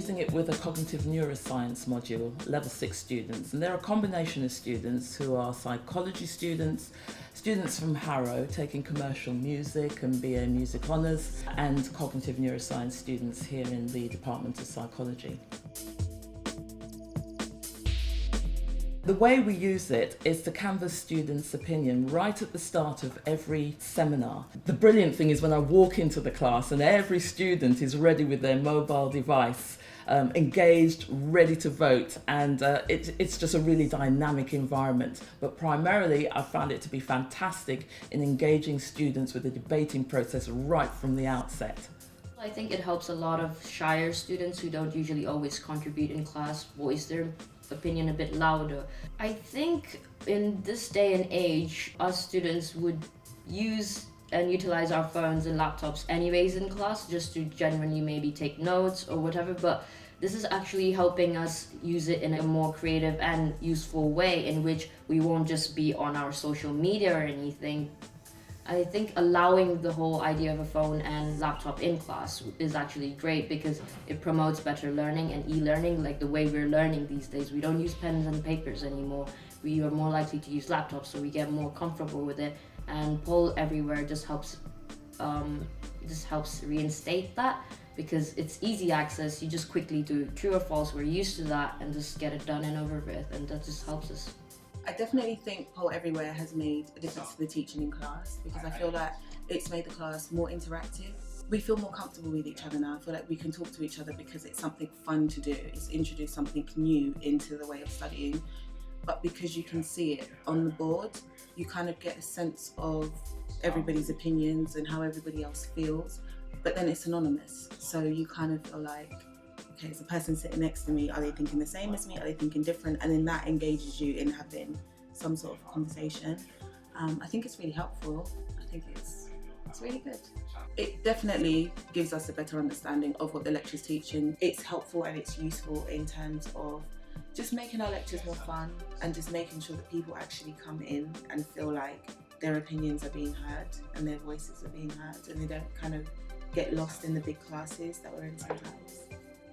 using it with a cognitive neuroscience module, level 6 students, and they're a combination of students who are psychology students, students from Harrow taking commercial music and BA Music Honours, and cognitive neuroscience students here in the Department of Psychology. The way we use it is to canvass students' opinion right at the start of every seminar. The brilliant thing is when I walk into the class and every student is ready with their mobile device, engaged, ready to vote, and it's just a really dynamic environment. But primarily I found it to be fantastic in engaging students with the debating process right from the outset. I think it helps a lot of shyer students who don't usually always contribute in class voice their opinion a bit louder. I think in this day and age, us students would use and utilize our phones and laptops anyways in class just to genuinely maybe take notes or whatever, but this is actually helping us use it in a more creative and useful way in which we won't just be on our social media or anything. I think allowing the whole idea of a phone and laptop in class is actually great because it promotes better learning and e-learning, like the way we're learning these days. We don't use pens and papers anymore. We are more likely to use laptops, so we get more comfortable with it. And Poll Everywhere just helps reinstate that because it's easy access. You just quickly do true or false. We're used to that and just get it done and over with, and that just helps us. I definitely think Poll Everywhere has made a difference to the teaching in class because I feel like it's made the class more interactive. We feel more comfortable with each other now. I feel like we can talk to each other because it's something fun to do. It's introduced something new into the way of studying. But because you can see it on the board, you kind of get a sense of everybody's opinions and how everybody else feels. But then it's anonymous. So you kind of feel like, okay, is the person sitting next to me, are they thinking the same as me? Are they thinking different? And then that engages you in having some sort of conversation. I think it's really helpful. I think it's really good. It definitely gives us a better understanding of what the lecture's teaching. It's helpful and it's useful in terms of just making our lectures more fun and just making sure that people actually come in and feel like their opinions are being heard and their voices are being heard and they don't kind of get lost in the big classes that we're in sometimes.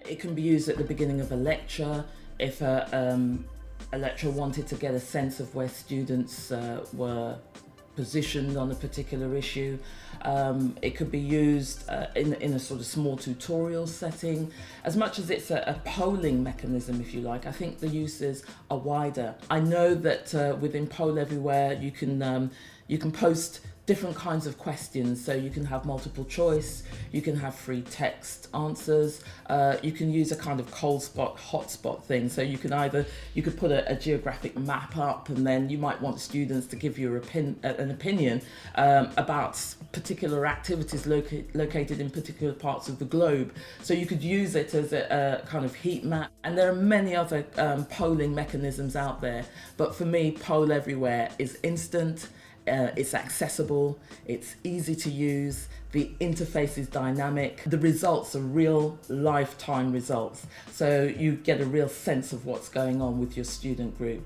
It can be used at the beginning of a lecture if a lecturer wanted to get a sense of where students were positioned on a particular issue. It could be used in a sort of small tutorial setting. As much as it's a polling mechanism, if you like, I think the uses are wider. I know that within Poll Everywhere you can post different kinds of questions, so you can have multiple choice, you can have free text answers, you can use a kind of cold spot, hot spot thing, so you could put a geographic map up and then you might want students to give you an opinion about particular activities located in particular parts of the globe. So you could use it as a kind of heat map, and there are many other polling mechanisms out there, but for me Poll Everywhere is instant. It's accessible, it's easy to use, the interface is dynamic, the results are real lifetime results, so you get a real sense of what's going on with your student group.